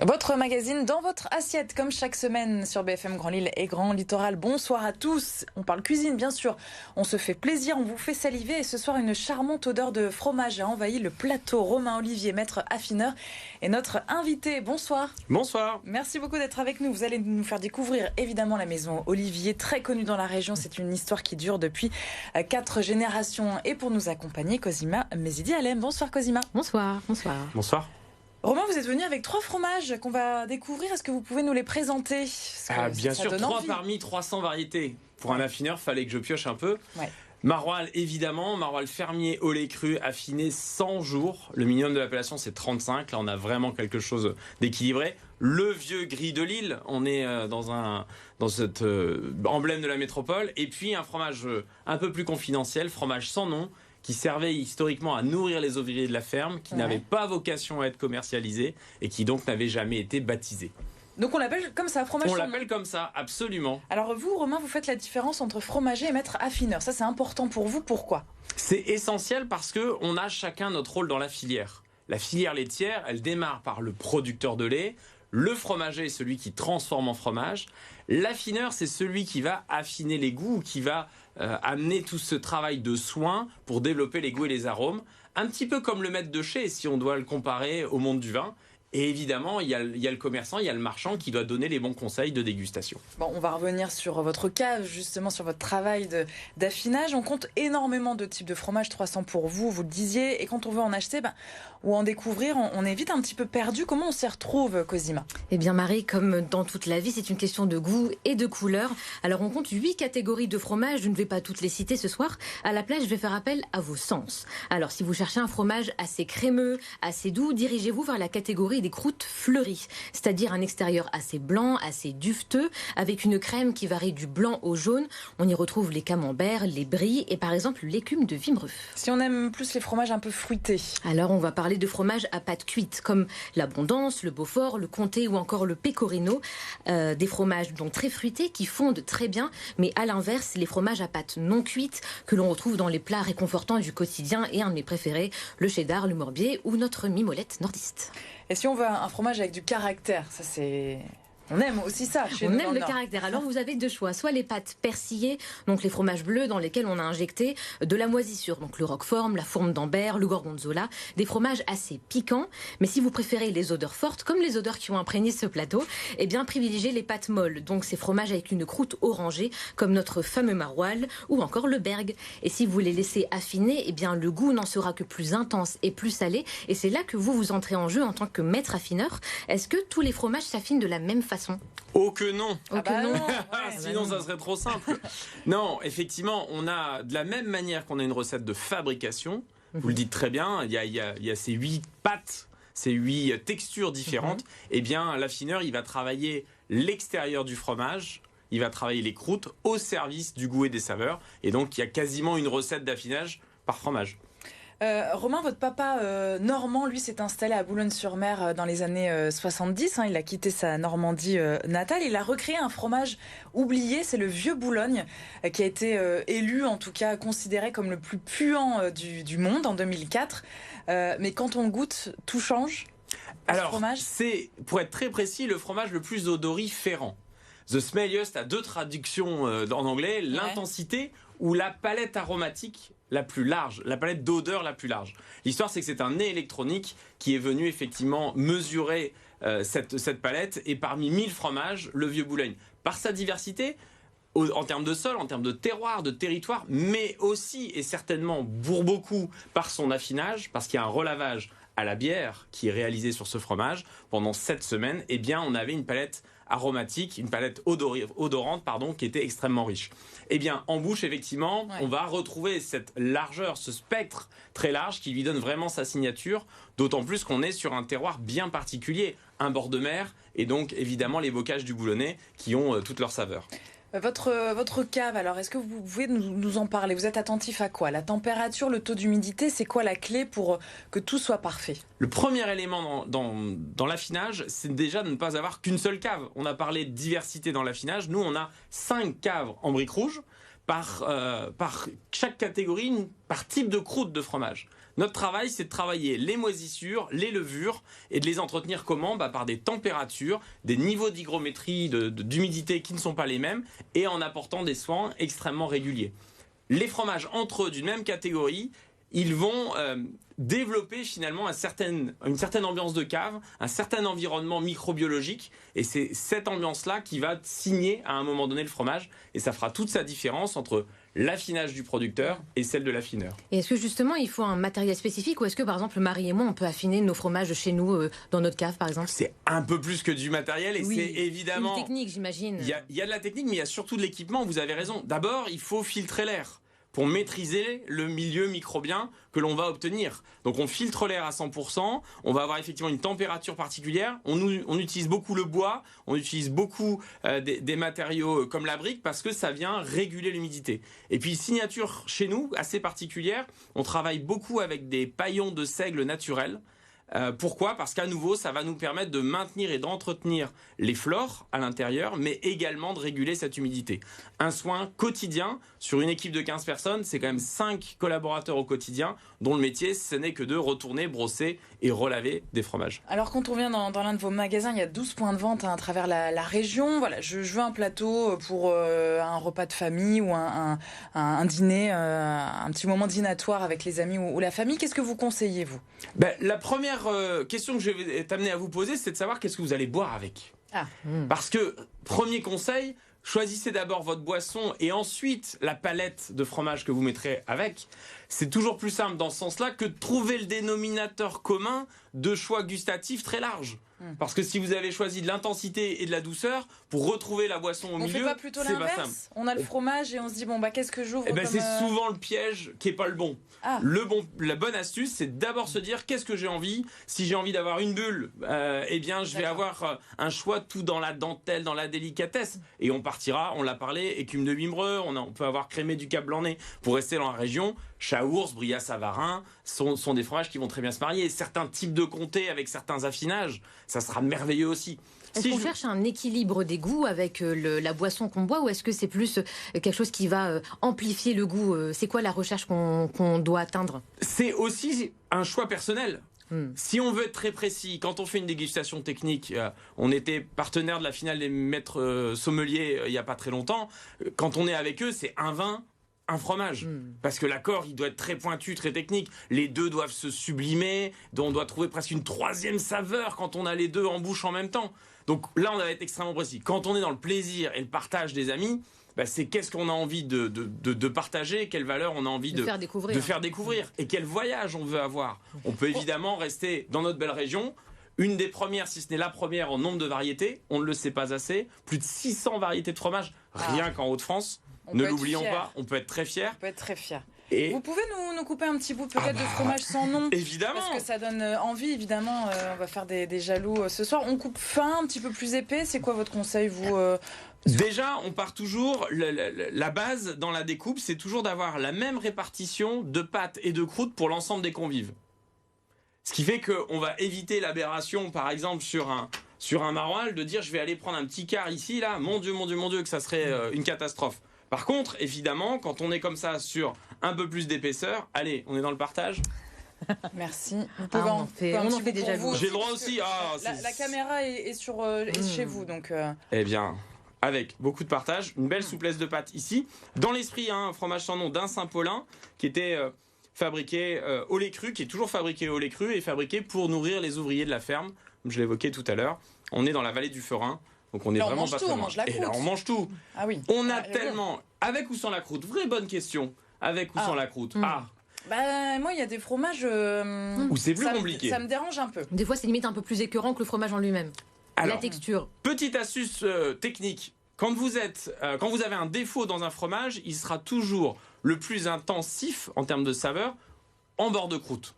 Votre magazine dans votre assiette, comme chaque semaine sur BFM Grand Lille et Grand Littoral. Bonsoir à tous. On parle cuisine, bien sûr. On se fait plaisir, on vous fait saliver. Et ce soir, une charmante odeur de fromage a envahi le plateau. Romain Olivier, maître affineur, est notre invité. Bonsoir. Bonsoir. Merci beaucoup d'être avec nous. Vous allez nous faire découvrir évidemment la maison Olivier, très connue dans la région. C'est une histoire qui dure depuis 4 générations. Et pour nous accompagner, Cosima Mezidi-Alem. Bonsoir Cosima. Bonsoir. Bonsoir. Romain, vous êtes venu avec 3 fromages qu'on va découvrir. Est-ce que vous pouvez nous les présenter? Bien sûr, 3 parmi 300 variétés. Pour un affineur, fallait que je pioche un peu. Ouais. Maroilles, évidemment. Maroilles fermier au lait cru, affiné 100 jours. Le minimum de l'appellation, c'est 35. Là, on a vraiment quelque chose d'équilibré. Le vieux gris de Lille. On est dans cet emblème de la métropole. Et puis, un fromage un peu plus confidentiel, fromage sans nom, qui servait historiquement à nourrir les ouvriers de la ferme, qui n'avait pas vocation à être commercialisé et qui donc n'avait jamais été baptisé. Donc on l'appelle comme ça, fromage sans nom. On l'appelle comme ça, absolument. Alors vous, Romain, vous faites la différence entre fromager et maître affineur. Ça, c'est important pour vous. Pourquoi? C'est essentiel parce qu'on a chacun notre rôle dans la filière. La filière laitière, elle démarre par le producteur de lait. Le fromager est celui qui transforme en fromage. L'affineur, c'est celui qui va affiner les goûts, qui va amener tout ce travail de soin pour développer les goûts et les arômes. Un petit peu comme le maître de chez, si on doit le comparer au monde du vin. Et évidemment, il y a le commerçant, il y a le marchand qui doit donner les bons conseils de dégustation. Bon, on va revenir sur votre cave, justement sur votre travail d'affinage. On compte énormément de types de fromages, 300 pour vous, vous le disiez. Et quand on veut en acheter ou en découvrir, on est vite un petit peu perdu. Comment on s'y retrouve, Cosima? Eh bien Marie, comme dans toute la vie, c'est une question de goût et de couleur. Alors on compte 8 catégories de fromages. Je ne vais pas toutes les citer ce soir. À la place, je vais faire appel à vos sens. Alors si vous cherchez un fromage assez crémeux, assez doux, dirigez-vous vers la catégorie des croûtes fleuries, c'est-à-dire un extérieur assez blanc, assez duveteux, avec une crème qui varie du blanc au jaune. On y retrouve les camemberts, les bries et par exemple l'écume de Wimereux. Si on aime plus les fromages un peu fruités, alors on va parler de fromages à pâte cuite, comme l'Abondance, le Beaufort, le Comté ou encore le Pecorino. Des fromages donc très fruités qui fondent très bien, mais à l'inverse, les fromages à pâte non cuite que l'on retrouve dans les plats réconfortants du quotidien et un de mes préférés, le cheddar, le morbier ou notre mimolette nordiste. Et si on veut un fromage avec du caractère, ça c'est... On aime aussi ça chez nous. On aime le caractère. Alors vous avez 2 choix. Soit les pâtes persillées, donc les fromages bleus dans lesquels on a injecté de la moisissure, donc le roquefort, la fourme d'Ambert, le gorgonzola, des fromages assez piquants. Mais si vous préférez les odeurs fortes, comme les odeurs qui ont imprégné ce plateau, eh bien privilégiez les pâtes molles, donc ces fromages avec une croûte orangée, comme notre fameux maroilles ou encore le bergue. Et si vous les laissez affiner, eh bien le goût n'en sera que plus intense et plus salé. Et c'est là que vous entrez en jeu en tant que maître affineur. Est-ce que tous les fromages s'affinent de la même façon? Oh que non. Non. Sinon ça serait trop simple. Non, effectivement, on a de la même manière qu'on a une recette de fabrication. Vous le dites très bien, il y a ces 8 pâtes, ces 8 textures différentes. Eh bien, l'affineur, il va travailler l'extérieur du fromage, il va travailler les croûtes au service du goût et des saveurs. Et donc, il y a quasiment une recette d'affinage par fromage. Romain, votre papa normand, lui, s'est installé à Boulogne-sur-Mer dans les années 70. Il a quitté sa Normandie natale. Il a recréé un fromage oublié, c'est le Vieux Boulogne, qui a été élu, en tout cas considéré comme le plus puant du monde en 2004. Mais quand on goûte, tout change. Alors, c'est, pour être très précis, le fromage le plus odoriférant. The smelliest a 2 traductions en anglais, l'intensité ou la palette aromatique la plus large, la palette d'odeur la plus large. L'histoire, c'est que c'est un nez électronique qui est venu effectivement mesurer cette palette, et parmi 1000 fromages, le Vieux Boulogne, par sa diversité, en termes de sol, en termes de terroir, de territoire, mais aussi et certainement pour beaucoup par son affinage, parce qu'il y a un relavage à la bière qui est réalisé sur ce fromage pendant 7 semaines, eh bien on avait une palette aromatique, une palette odorante, qui était extrêmement riche. Eh bien, en bouche, effectivement, on va retrouver cette largeur, ce spectre très large qui lui donne vraiment sa signature, d'autant plus qu'on est sur un terroir bien particulier, un bord de mer, et donc évidemment les bocages du Boulonnais qui ont toute leur saveur. Votre cave, alors, est-ce que vous pouvez nous en parler? Vous êtes attentif à quoi? La température, le taux d'humidité, c'est quoi la clé pour que tout soit parfait? Le premier élément dans l'affinage, c'est déjà de ne pas avoir qu'une seule cave. On a parlé de diversité dans l'affinage. Nous, on a 5 caves en briques rouges par chaque catégorie, par type de croûte de fromage. Notre travail, c'est de travailler les moisissures, les levures, et de les entretenir comment ? Par des températures, des niveaux d'hygrométrie, d'humidité qui ne sont pas les mêmes, et en apportant des soins extrêmement réguliers. Les fromages entre eux d'une même catégorie, ils vont développer finalement une certaine ambiance de cave, un certain environnement microbiologique, et c'est cette ambiance-là qui va signer à un moment donné le fromage, et ça fera toute sa différence entre l'affinage du producteur et celle de l'affineur. Et est-ce que justement il faut un matériel spécifique, ou est-ce que par exemple Marie et moi on peut affiner nos fromages chez nous dans notre cave par exemple ? C'est un peu plus que du matériel, et c'est évidemment... une technique, j'imagine. Il y a de la technique, mais il y a surtout de l'équipement, vous avez raison. D'abord, il faut filtrer l'air pour maîtriser le milieu microbien que l'on va obtenir. Donc on filtre l'air à 100%, on va avoir effectivement une température particulière, on utilise beaucoup le bois, on utilise beaucoup des matériaux comme la brique parce que ça vient réguler l'humidité. Et puis signature chez nous, assez particulière, on travaille beaucoup avec des paillons de seigle naturels. Pourquoi ? Parce qu'à nouveau, ça va nous permettre de maintenir et d'entretenir les flores à l'intérieur, mais également de réguler cette humidité. Un soin quotidien sur une équipe de 15 personnes, c'est quand même 5 collaborateurs au quotidien, dont le métier, ce n'est que de retourner, brosser et relaver des fromages. Alors quand on vient dans l'un de vos magasins, il y a 12 points de vente à travers la région. Voilà, je veux un plateau pour un repas de famille ou un dîner, un petit moment dînatoire avec les amis ou la famille. Qu'est-ce que vous conseillez, vous ? La première question que je vais t'amener à vous poser, c'est de savoir qu'est-ce que vous allez boire avec. Parce que, premier conseil, choisissez d'abord votre boisson et ensuite la palette de fromage que vous mettrez avec. C'est toujours plus simple dans ce sens-là que de trouver le dénominateur commun de choix gustatifs très large. Parce que si vous avez choisi de l'intensité et de la douceur, pour retrouver la boisson au milieu, c'est pas plutôt l'inverse ? On a le fromage et on se dit, qu'est-ce que j'ouvre comme... C'est souvent le piège qui n'est pas le bon. La bonne astuce, c'est d'abord se dire, qu'est-ce que j'ai envie ? Si j'ai envie d'avoir une bulle, je vais avoir un choix tout dans la dentelle, dans la délicatesse. Et on partira, on l'a parlé, écume de Wimereux, on peut avoir crémé du Cap Blanc-Nez. Pour rester dans la région, Chaours, Brillat-Savarin sont des fromages qui vont très bien se marier. Certains types de comtés avec certains affinages, ça sera merveilleux aussi. Est-ce qu'on cherche un équilibre des goûts avec la boisson qu'on boit, ou est-ce que c'est plus quelque chose qui va amplifier le goût ? C'est quoi la recherche qu'on doit atteindre ? C'est aussi un choix personnel. Si on veut être très précis, quand on fait une dégustation technique, on était partenaire de la finale des maîtres sommeliers il n'y a pas très longtemps. Quand on est avec eux, c'est un vin, un fromage. Parce que l'accord, il doit être très pointu, très technique. Les deux doivent se sublimer. On doit trouver presque une troisième saveur quand on a les deux en bouche en même temps. Donc là, on va être extrêmement précis. Quand on est dans le plaisir et le partage des amis, c'est qu'est-ce qu'on a envie de partager, quelle valeur on a envie de faire découvrir et quel voyage on veut avoir. On peut évidemment rester dans notre belle région. Une des premières, si ce n'est la première en nombre de variétés, on ne le sait pas assez. Plus de 600 variétés de fromage, rien qu'en Hauts-de-France. Ne l'oublions pas, on peut être très fiers. Et vous pouvez nous couper un petit bout peut-être de fromage sans nom ? Évidemment. Parce que ça donne envie, évidemment. On va faire des jaloux ce soir. On coupe fin, un petit peu plus épais. C'est quoi votre conseil, vous Déjà, on part toujours, la base dans la découpe, c'est toujours d'avoir la même répartition de pâte et de croûte pour l'ensemble des convives. Ce qui fait qu'on va éviter l'aberration, par exemple, sur un maroilles, de dire je vais aller prendre un petit quart ici, là, mon Dieu, que ça serait une catastrophe. Par contre, évidemment, quand on est comme ça sur un peu plus d'épaisseur, allez, on est dans le partage. Merci. On en fait déjà. J'ai le droit aussi. La caméra est chez vous, donc. Eh bien, avec beaucoup de partage, une belle souplesse de pâte ici. Dans l'esprit, un fromage sans nom d'un Saint-Paulin qui était fabriqué au lait cru, qui est toujours fabriqué au lait cru et fabriqué pour nourrir les ouvriers de la ferme. Comme je l'évoquais tout à l'heure, on est dans la vallée du Ferin. Donc on est vraiment pas très loin. Et là on mange tout. Ah oui. On a tellement, avec ou sans la croûte, vraie bonne question. Avec ou sans la croûte. Moi il y a des fromages où c'est plus compliqué. Ça me dérange un peu. Des fois c'est limite un peu plus écœurant que le fromage en lui-même. Alors, la texture. Petite astuce technique. Quand vous avez un défaut dans un fromage, il sera toujours le plus intensif en termes de saveur en bord de croûte.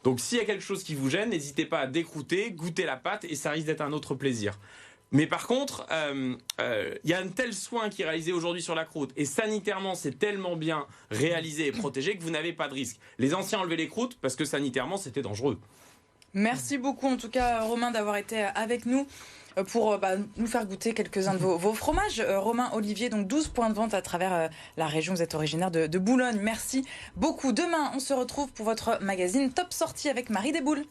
Donc s'il y a quelque chose qui vous gêne, n'hésitez pas à décroûter, goûter la pâte et ça risque d'être un autre plaisir. Mais par contre, il y a un tel soin qui est réalisé aujourd'hui sur la croûte et sanitairement c'est tellement bien réalisé et protégé que vous n'avez pas de risque. Les anciens enlevaient les croûtes parce que sanitairement c'était dangereux. Merci beaucoup en tout cas Romain d'avoir été avec nous. pour nous faire goûter quelques-uns de vos fromages. Romain Olivier, donc 12 points de vente à travers la région. Vous êtes originaire de Boulogne. Merci beaucoup. Demain, on se retrouve pour votre magazine Top Sortie avec Marie Desboules.